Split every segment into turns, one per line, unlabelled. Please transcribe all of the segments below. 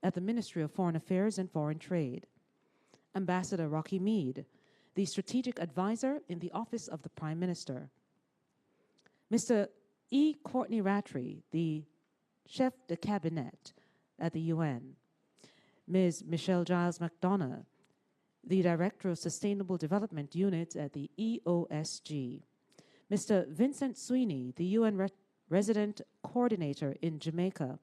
at the Ministry of Foreign Affairs and Foreign Trade. Ambassador Rocky Mead, the Strategic Advisor in the Office of the Prime Minister. Mr. E. Courtney Rattray, the Chef de Cabinet at the UN. Ms. Michelle Giles McDonough, the Director of Sustainable Development Unit at the EOSG. Mr. Vincent Sweeney, the UN Resident Coordinator in Jamaica.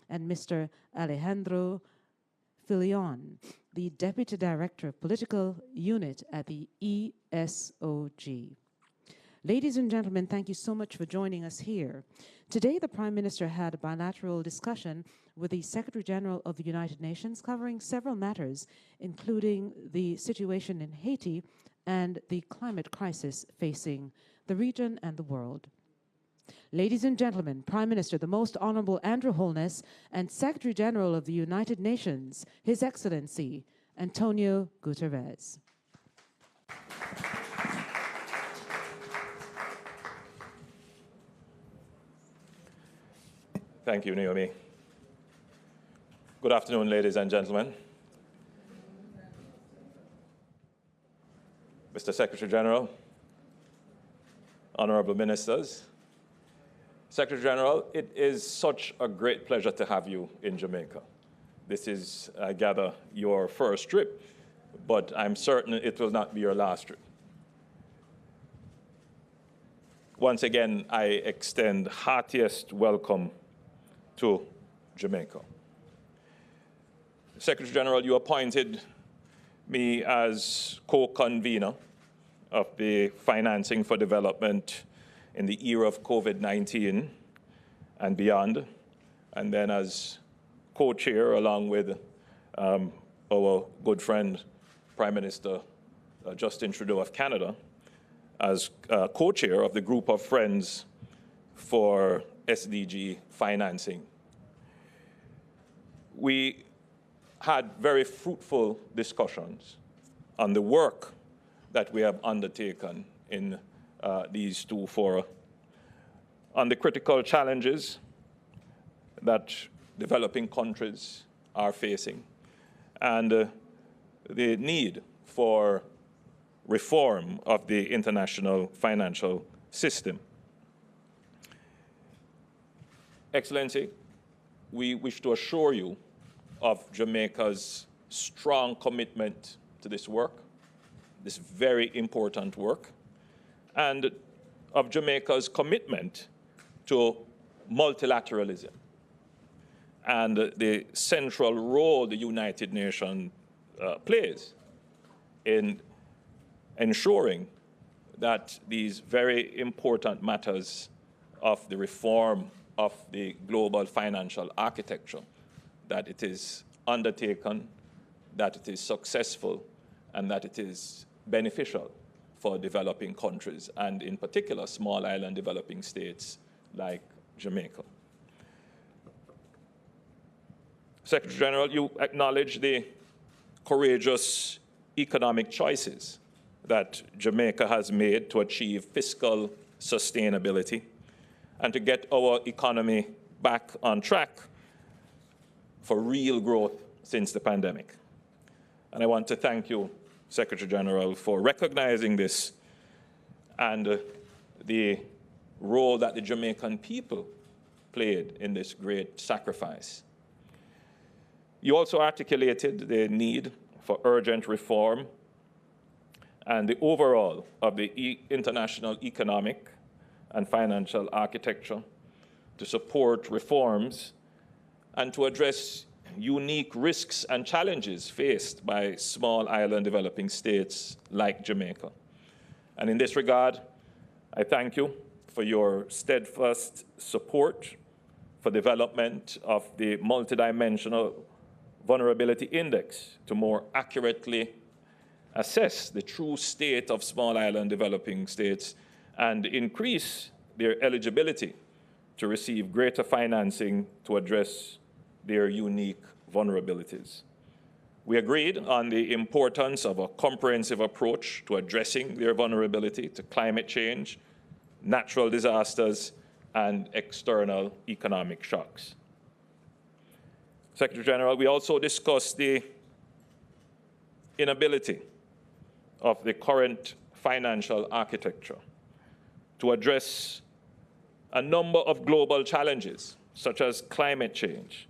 And Mr. Alejandro Filion, the Deputy Director of Political Unit at the ESOG. Ladies and gentlemen, thank you so much for joining us here. Today, the Prime Minister had a bilateral discussion with the Secretary General of the United Nations covering several matters, including the situation in Haiti and the climate crisis facing the region and the world. Ladies and gentlemen, Prime Minister, the Most Honorable Andrew Holness, and Secretary General of the United Nations, His Excellency, Antonio Guterres.
Thank you, Naomi. Good afternoon, ladies and gentlemen. Mr. Secretary General, honorable ministers, Secretary General, it is such a great pleasure to have you in Jamaica. This is, I gather, your first trip, but I'm certain it will not be your last trip. Once again, I extend heartiest welcome to Jamaica. Secretary General, you appointed me as co-convener of the Financing for Development in the era of COVID-19 and beyond, and then as co-chair along with our good friend, Prime Minister Justin Trudeau of Canada, as co-chair of the group of friends for SDG financing. We had very fruitful discussions on the work that we have undertaken in these two fora, on the critical challenges that developing countries are facing, and the need for reform of the international financial system. Excellency, we wish to assure you of Jamaica's strong commitment to this work, this very important work, and of Jamaica's commitment to multilateralism and the central role the United Nations plays in ensuring that these very important matters of the reform of the global financial architecture, that it is undertaken, that it is successful, and that it is beneficial for developing countries, and in particular, small island developing states like Jamaica. Secretary General, you acknowledge the courageous economic choices that Jamaica has made to achieve fiscal sustainability and to get our economy back on track for real growth since the pandemic. And I want to thank you, Secretary General, for recognizing this and the role that the Jamaican people played in this great sacrifice. You also articulated the need for urgent reform and the overall of the international economic and financial architecture to support reforms and to address unique risks and challenges faced by small island developing states like Jamaica. And in this regard, I thank you for your steadfast support for development of the multidimensional vulnerability index to more accurately assess the true state of small island developing states and increase their eligibility to receive greater financing to address their unique vulnerabilities. We agreed on the importance of a comprehensive approach to addressing their vulnerability to climate change, natural disasters, and external economic shocks. Secretary General, we also discussed the inability of the current financial architecture to address a number of global challenges, such as climate change,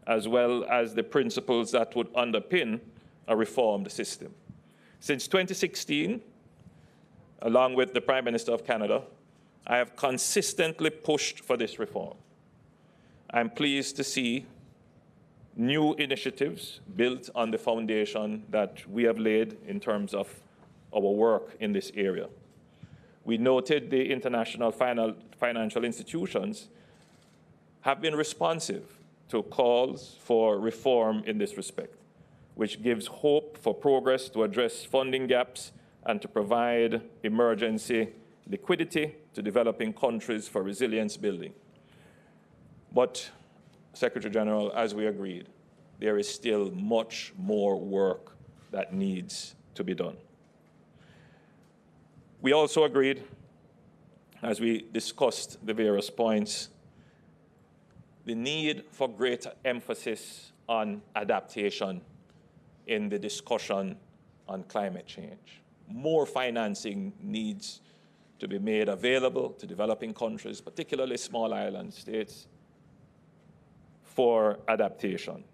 as well as the principles that would underpin a reformed system. Since 2016, along with the Prime Minister of Canada, I have consistently pushed for this reform. I'm pleased to see new initiatives built on the foundation that we have laid in terms of our work in this area. We noted the international financial institutions have been responsive to calls for reform in this respect, which gives hope for progress to address funding gaps and to provide emergency liquidity to developing countries for resilience building. But, Secretary General, as we agreed, there is still much more work that needs to be done. We also agreed, as we discussed the various points, the need for greater emphasis on adaptation in the discussion on climate change. More financing needs to be made available to developing countries, particularly small island states, for adaptation.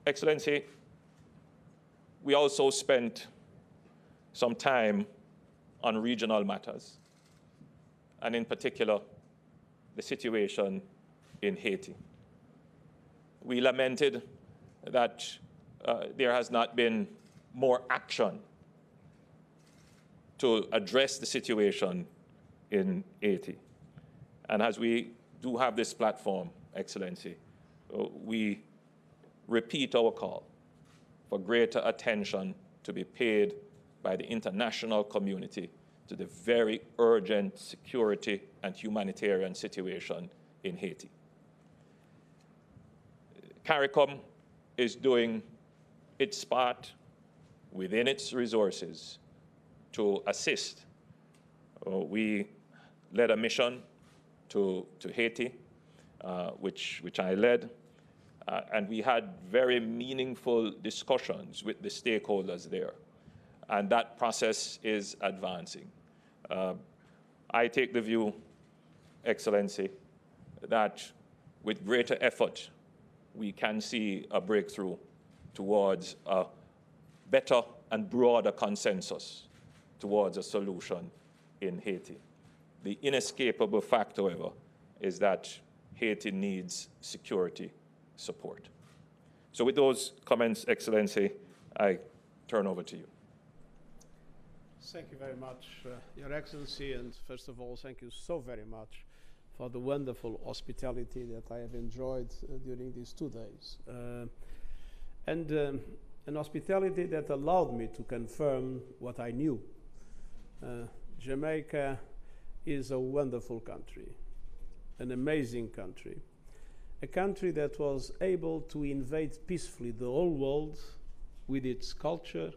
Excellency, we also spent some time on regional matters, and in particular, the situation in Haiti. We lamented that there has not been more action to address the situation in Haiti. And as we do have this platform, Excellency, we repeat our call for greater attention to be paid by the international community to the very urgent security and humanitarian situation in Haiti. CARICOM is doing its part within its resources to assist. We led a mission to Haiti, which I led, and we had very meaningful discussions with the stakeholders there, and that process is advancing. I take the view, Excellency, that with greater effort, we can see a breakthrough towards a better and broader consensus towards a solution in Haiti. The inescapable fact, however, is that Haiti needs security support. So with those comments, Excellency, I turn over to you.
Thank you very much, Your Excellency, and first of all, thank you so very much for the wonderful hospitality that I have enjoyed during these 2 days. An hospitality that allowed me to confirm what I knew. Jamaica is a wonderful country, an amazing country, a country that was able to invade peacefully the whole world with its culture,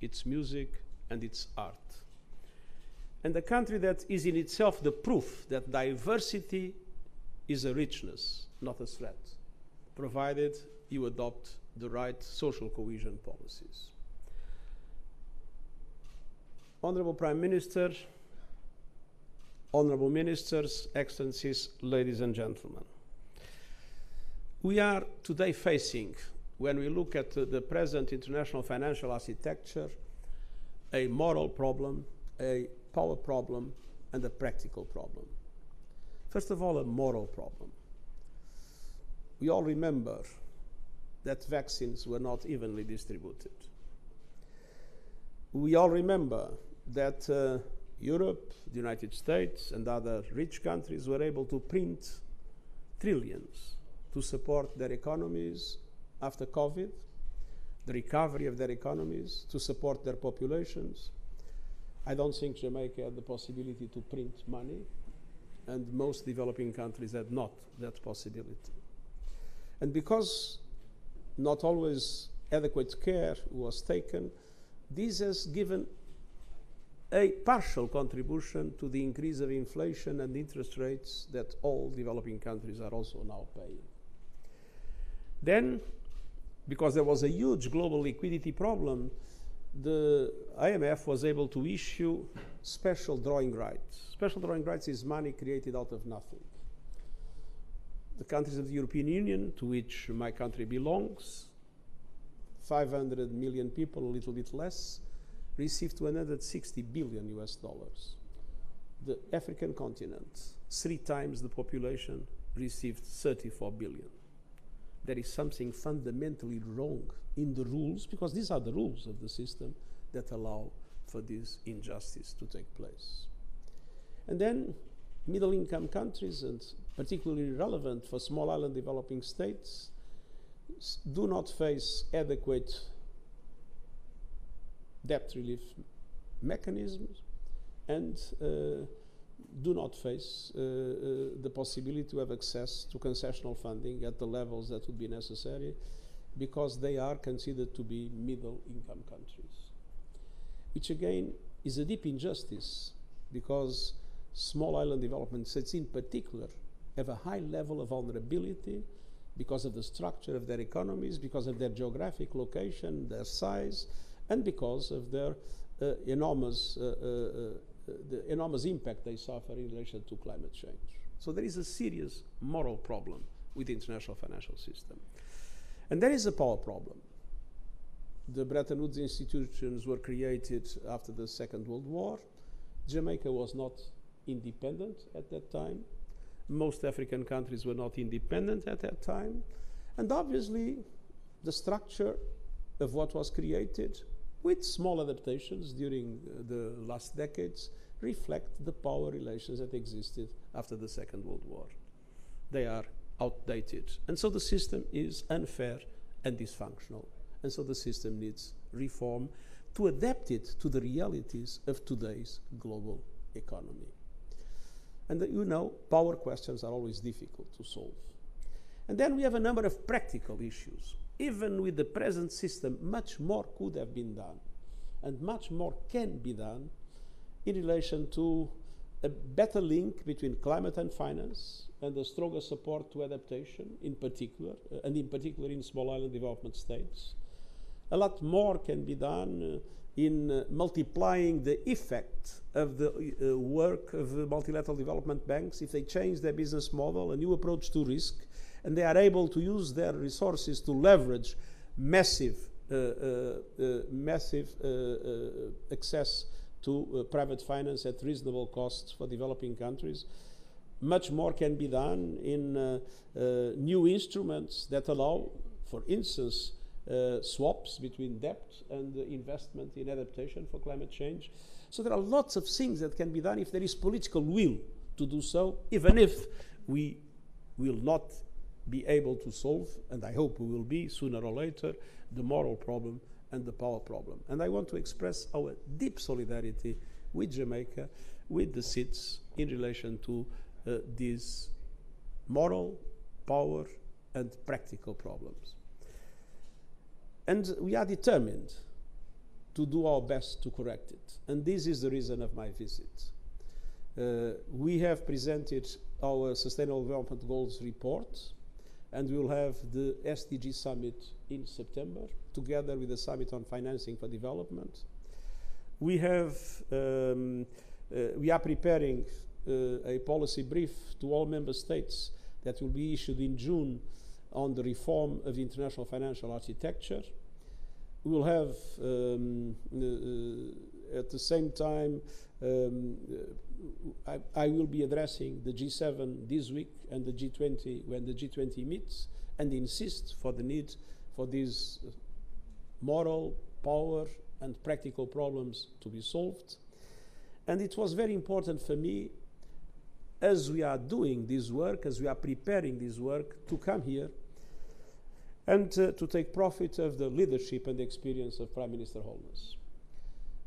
its music, and its art. And a country that is in itself the proof that diversity is a richness, not a threat, provided you adopt the right social cohesion policies. Honorable Prime Minister, honorable ministers, excellencies, ladies and gentlemen. We are today facing, when we look at the present international financial architecture, a moral problem, a power problem, and a practical problem. First of all, a moral problem. We all remember that vaccines were not evenly distributed. We all remember that Europe, the United States, and other rich countries were able to print trillions to support their economies after COVID, the recovery of their economies, to support their populations. I don't think Jamaica had the possibility to print money, and most developing countries had not that possibility. And because not always adequate care was taken, this has given a partial contribution to the increase of inflation and interest rates that all developing countries are also now paying. Then, because there was a huge global liquidity problem, the IMF was able to issue special drawing rights. Special drawing rights is money created out of nothing. The countries of the European Union, to which my country belongs, 500 million people, a little bit less, received 260 billion US dollars. The African continent, 3 times the population, received 34 billion. There is something fundamentally wrong in the rules, because these are the rules of the system that allow for this injustice to take place. And then middle-income countries, and particularly relevant for small island developing states, do not face adequate debt relief mechanisms and do not face the possibility to have access to concessional funding at the levels that would be necessary, because they are considered to be middle-income countries, which again is a deep injustice, because small island development states in particular have a high level of vulnerability because of the structure of their economies, because of their geographic location, their size, and because of their enormous impact they suffer in relation to climate change. So there is a serious moral problem with the international financial system. And there is a power problem. The Bretton Woods institutions were created after the Second World War. Jamaica was not independent at that time. Most African countries were not independent at that time. And obviously, the structure of what was created, with small adaptations during the last decades, reflect the power relations that existed after the Second World War. They are outdated. And so the system is unfair and dysfunctional. And so the system needs reform to adapt it to the realities of today's global economy. And you know, power questions are always difficult to solve. And then we have a number of practical issues. Even with the present system, much more could have been done, and much more can be done in relation to a better link between climate and finance, and a stronger support to adaptation in particular, and in particular in small island development states. A lot more can be done in multiplying the effect of the work of multilateral development banks if they change their business model, a new approach to risk, and they are able to use their resources to leverage massive access to private finance at reasonable costs for developing countries. Much more can be done in new instruments that allow, for instance, swaps between debt and investment in adaptation for climate change. So there are lots of things that can be done if there is political will to do so, even if we will not be able to solve, and I hope we will be sooner or later, the moral problem and the power problem. And I want to express our deep solidarity with Jamaica, with the SIDS, in relation to these moral, power, and practical problems. And we are determined to do our best to correct it. And this is the reason of my visit. We have presented our Sustainable Development Goals report, and we will have the SDG Summit in September, together with the Summit on Financing for Development. We are preparing a policy brief to all member states that will be issued in June on the reform of international financial architecture. We will have, at the same time, I will be addressing the G7 this week and the G20 when the G20 meets, and insist for the need for these moral, power, and practical problems to be solved. And it was very important for me, as we are doing this work, as we are preparing this work, to come here and to take profit of the leadership and the experience of Prime Minister Holness.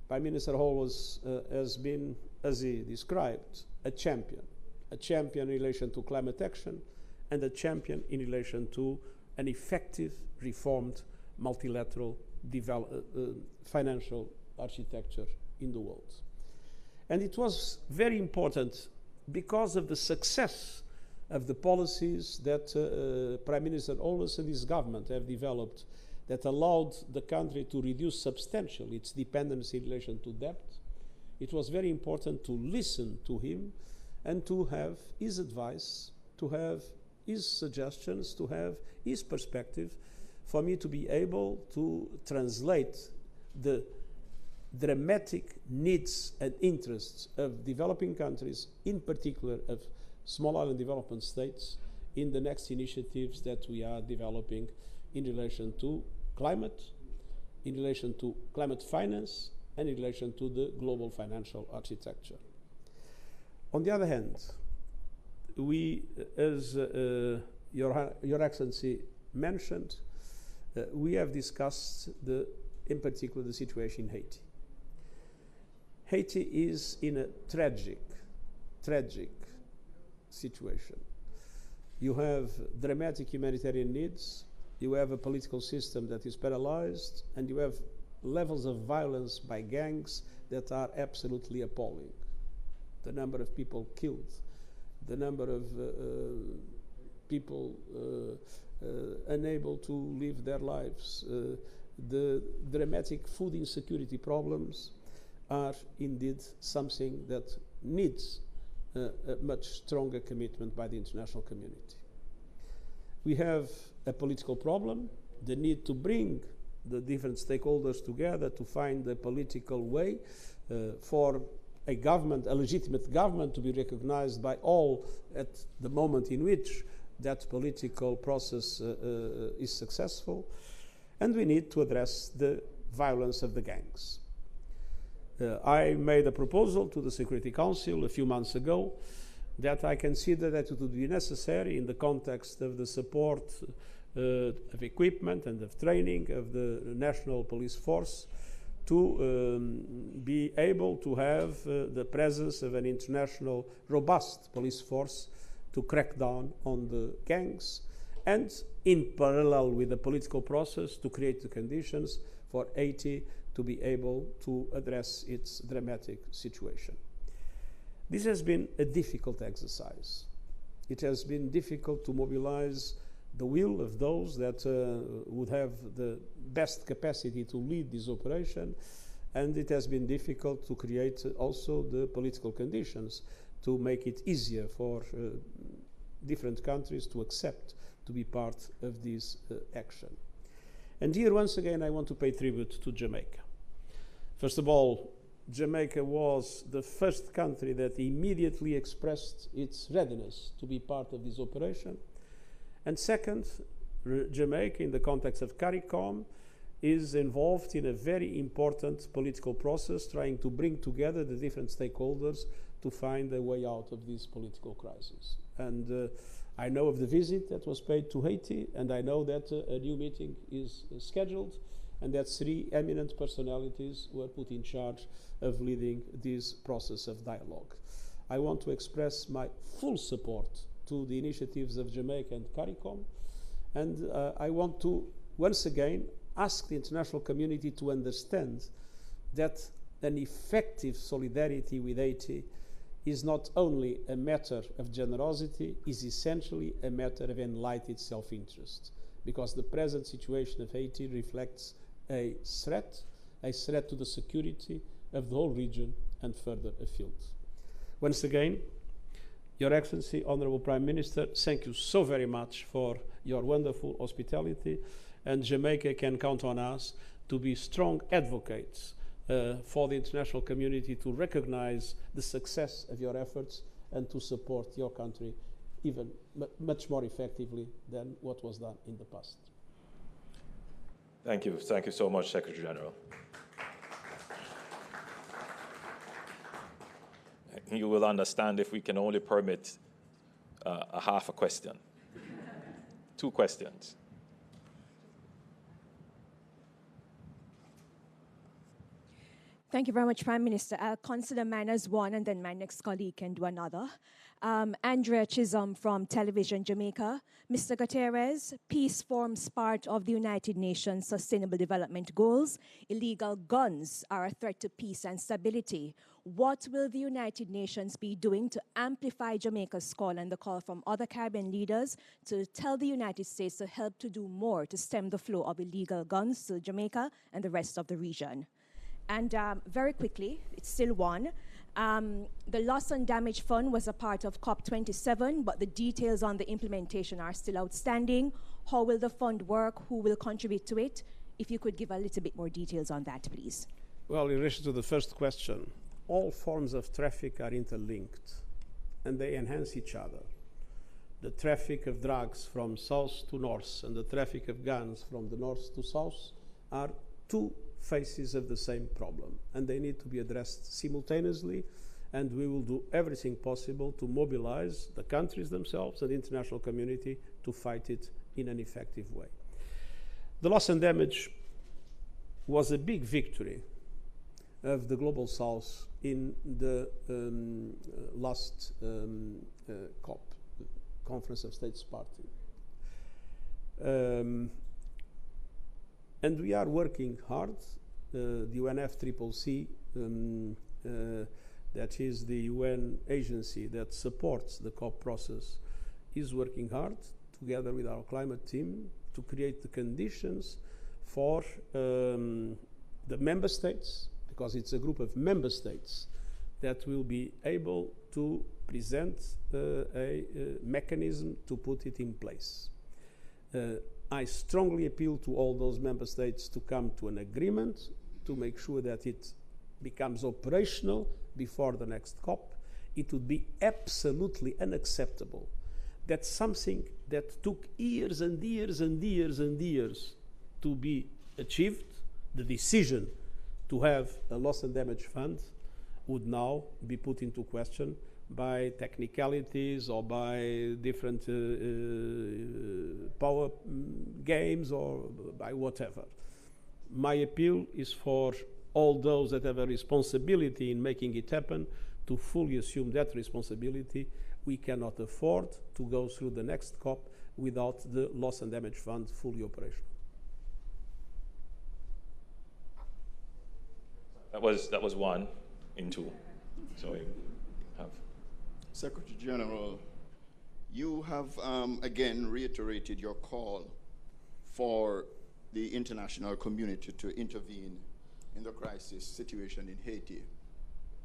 Prime Minister Holness has been, as he described, a champion in relation to climate action, and a champion in relation to an effective, reformed, multilateral financial architecture in the world. And it was very important because of the success of the policies that Prime Minister Holness and his government have developed that allowed the country to reduce substantially its dependency in relation to debt. It was very important to listen to him and to have his advice, to have his suggestions, to have his perspective, for me to be able to translate the dramatic needs and interests of developing countries, in particular of small island development states, in the next initiatives that we are developing in relation to climate, in relation to climate finance, and in relation to the global financial architecture. On the other hand, we, as Your Excellency mentioned, we have discussed, in particular, the situation in Haiti. Haiti is in a tragic situation. You have dramatic humanitarian needs, you have a political system that is paralyzed, and you have levels of violence by gangs that are absolutely appalling. The number of people killed, the number of people unable to live their lives, the dramatic food insecurity problems are indeed something that needs a much stronger commitment by the international community. We have a political problem, the need to bring the different stakeholders together to find a political way for a government, a legitimate government, to be recognized by all at the moment in which that political process is successful. And we need to address the violence of the gangs. I made a proposal to the Security Council a few months ago that I consider that it would be necessary in the context of the support of equipment and of training of the National Police Force to be able to have the presence of an international robust police force to crack down on the gangs, and in parallel with the political process to create the conditions for Haiti to be able to address its dramatic situation. This has been a difficult exercise. It has been difficult to mobilize the will of those that would have the best capacity to lead this operation, and it has been difficult to create also the political conditions to make it easier for different countries to accept to be part of this action. And here, once again, I want to pay tribute to Jamaica. First of all, Jamaica was the first country that immediately expressed its readiness to be part of this operation. And second, Jamaica, in the context of CARICOM, is involved in a very important political process trying to bring together the different stakeholders to find a way out of this political crisis. And I know of the visit that was paid to Haiti, and I know that a new meeting is scheduled, and that 3 eminent personalities were put in charge of leading this process of dialogue. I want to express my full support to the initiatives of Jamaica and CARICOM, and I want to once again ask the international community to understand that an effective solidarity with Haiti is not only a matter of generosity, is essentially a matter of enlightened self-interest, because the present situation of Haiti reflects a threat to the security of the whole region and further afield. Once again, Your Excellency, Honorable Prime Minister, thank you so very much for your wonderful hospitality, and Jamaica can count on us to be strong advocates for the international community to recognize the success of your efforts and to support your country even much more effectively than what was done in the past.
Thank you. Thank you so much, Secretary General. You will understand if we can only permit a half a question. 2 questions.
Thank you very much, Prime Minister. I'll consider mine as one, and then my next colleague can do another. Andrea Chisholm from Television Jamaica. Mr. Guterres, peace forms part of the United Nations Sustainable Development Goals. Illegal guns are a threat to peace and stability. What will the United Nations be doing to amplify Jamaica's call and the call from other Caribbean leaders to tell the United States to help to do more to stem the flow of illegal guns to Jamaica and the rest of the region? And very quickly, it's still one. The Loss and Damage Fund was a part of COP27, but the details on the implementation are still outstanding. How will the fund work? Who will contribute to it? If you could give a little bit more details on that, please.
Well, in relation to the first question, all forms of traffic are interlinked and they enhance each other. The traffic of drugs from south to north and the traffic of guns from the north to south are two faces of the same problem, and they need to be addressed simultaneously, and we will do everything possible to mobilize the countries themselves and the international community to fight it in an effective way. The loss and damage was a big victory of the Global South in the last COP, Conference of States Party. And we are working hard. The UNFCCC, that is the UN agency that supports the COP process, is working hard together with our climate team to create the conditions for the member states, because it's a group of member states that will be able to present a mechanism to put it in place. I strongly appeal to all those member states to come to an agreement to make sure that it becomes operational before the next COP. It would be absolutely unacceptable that something that took years and years and years and years to be achieved, the decision to have a loss and damage fund, would now be put into question by technicalities or by different power games or by whatever. My appeal is for all those that have a responsibility in making it happen to fully assume that responsibility. We cannot afford to go through the next COP without the loss and damage fund fully operational.
That was one in two. So we have.
Secretary General, you have again reiterated your call for the international community to intervene in the crisis situation in Haiti.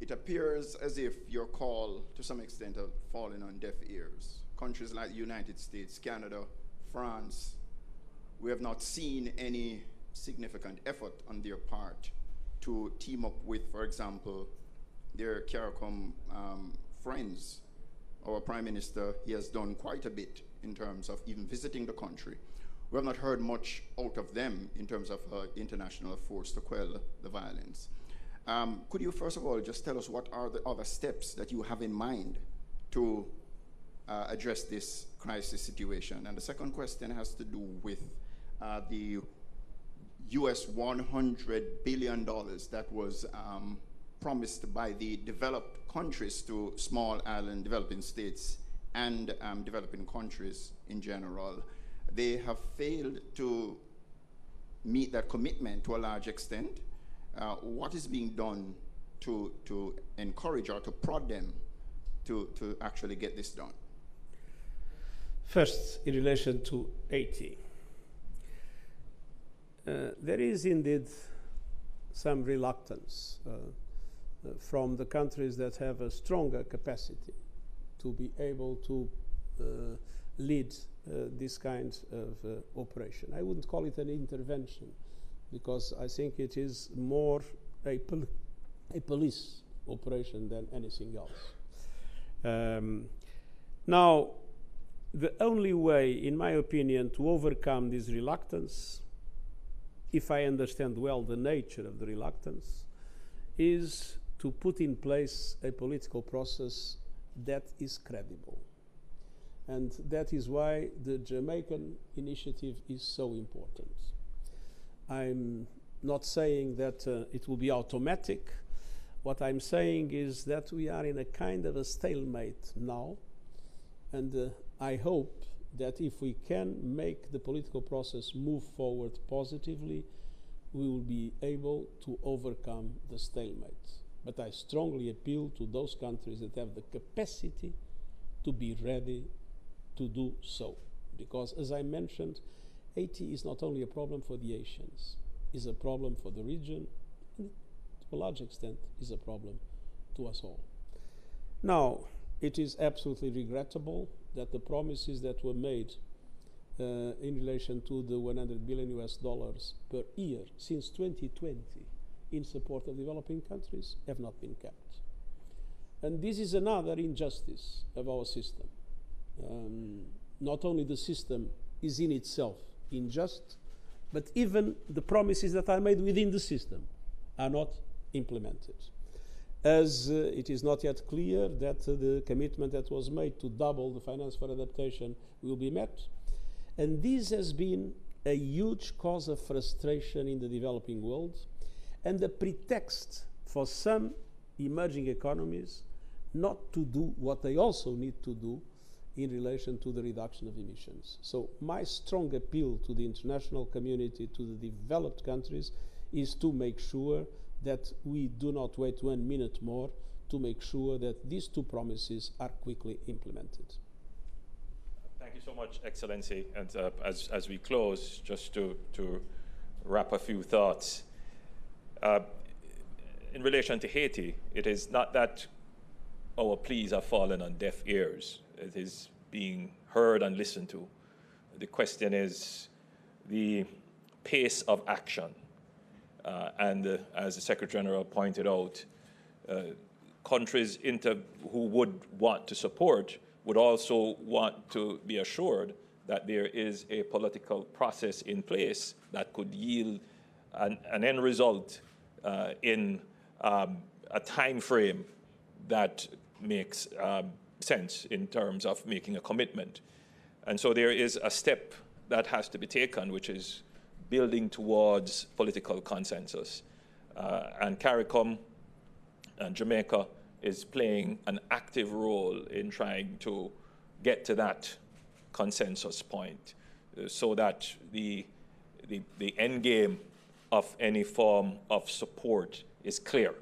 It appears as if your call, to some extent, has fallen on deaf ears. Countries like the United States, Canada, France, we have not seen any significant effort on their part to team up with, for example, their CARICOM friends. Our Prime Minister, he has done quite a bit in terms of even visiting the country. We have not heard much out of them in terms of international force to quell the violence. Could you first of all just tell us what are the other steps that you have in mind to address this crisis situation? And the second question has to do with the US $100 billion that was promised by the developed countries to small island developing states and developing countries in general. They have failed to meet that commitment to a large extent. What is being done to encourage or to prod them to actually get this done?
First, in relation to Haiti, there is indeed some reluctance from the countries that have a stronger capacity to be able to lead this kind of operation. I wouldn't call it an intervention, because I think it is more a police operation than anything else. Now, the only way, in my opinion, to overcome this reluctance, if I understand well the nature of the reluctance, is to put in place a political process that is credible. And that is why the Jamaican initiative is so important. I'm not saying that it will be automatic What I'm saying is that we are in a kind of a stalemate now, and I hope that if we can make the political process move forward positively, we will be able to overcome the stalemate. But I strongly appeal to those countries that have the capacity to be ready to do so. Because, as I mentioned, Haiti is not only a problem for the Haitians, it's a problem for the region, and to a large extent is a problem to us all. Now, it is absolutely regrettable that the promises that were made in relation to the $100 billion per year since 2020 in support of developing countries have not been kept. And this is another injustice of our system. Not only the system is in itself unjust, but even the promises that are made within the system are not implemented. As it is not yet clear that the commitment that was made to double the finance for adaptation will be met. And this has been a huge cause of frustration in the developing world and a pretext for some emerging economies not to do what they also need to do in relation to the reduction of emissions. So my strong appeal to the international community, to the developed countries, is to make sure that we do not wait 1 minute more to make sure that these two promises are quickly implemented.
Thank you so much, Excellency. And as we close, just to wrap a few thoughts. In relation to Haiti, it is not that our pleas have fallen on deaf ears. It is being heard and listened to. The question is the pace of action. And as the Secretary General pointed out, countries who would want to support would also want to be assured that there is a political process in place that could yield an end result in a time frame that makes sense in terms of making a commitment. And so there is a step that has to be taken, which is building towards political consensus. And CARICOM and Jamaica is playing an active role in trying to get to that consensus point so that the end game of any form of support is clear.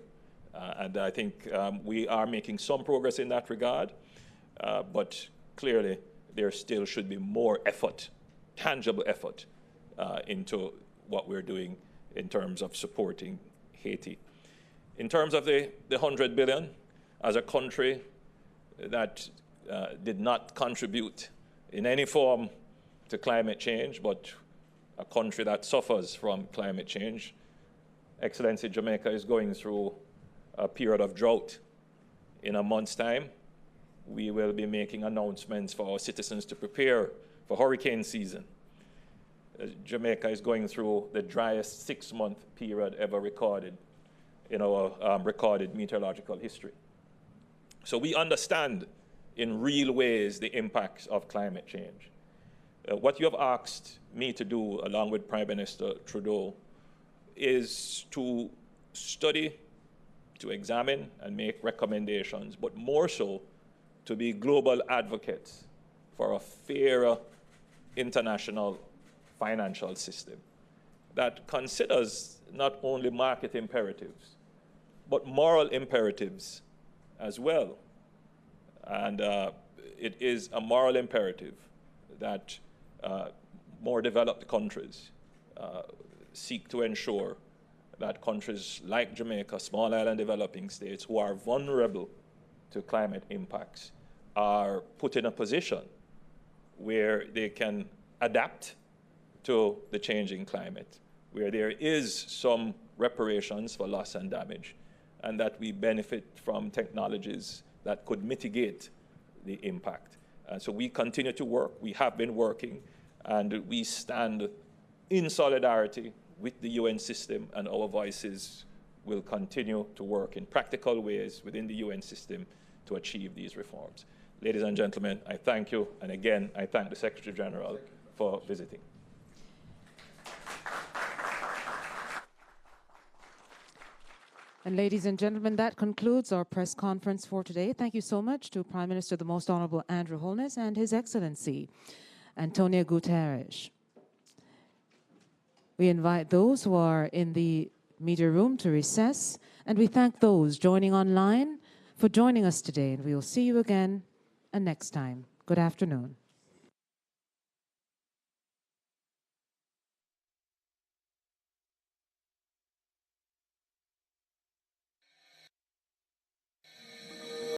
And I think we are making some progress in that regard, but clearly there still should be more effort, tangible effort, into what we're doing in terms of supporting Haiti. In terms of the 100 billion, as a country that did not contribute in any form to climate change, but a country that suffers from climate change, Excellency, Jamaica is going through a period of drought. In a month's time, we will be making announcements for our citizens to prepare for hurricane season. Jamaica is going through the driest 6-month period ever recorded in our recorded meteorological history. So we understand in real ways the impacts of climate change. What you have asked me to do, along with Prime Minister Trudeau, is to study, to examine and make recommendations, but more so to be global advocates for a fairer international financial system that considers not only market imperatives, but moral imperatives as well. And it is a moral imperative that more developed countries seek to ensure that countries like Jamaica, small island developing states who are vulnerable to climate impacts are put in a position where they can adapt to the changing climate, where there is some reparations for loss and damage, and that we benefit from technologies that could mitigate the impact. And so we continue to work. We have been working, and we stand in solidarity with the UN system, and our voices will continue to work in practical ways within the UN system to achieve these reforms. Ladies and gentlemen, I thank you, and again, I thank the Secretary General for visiting.
And ladies and gentlemen, that concludes our press conference for today. Thank you so much to Prime Minister the Most Honorable Andrew Holness and His Excellency Antonio Guterres. We invite those who are in the media room to recess, and we thank those joining online for joining us today, and we will see you again next time. Good afternoon.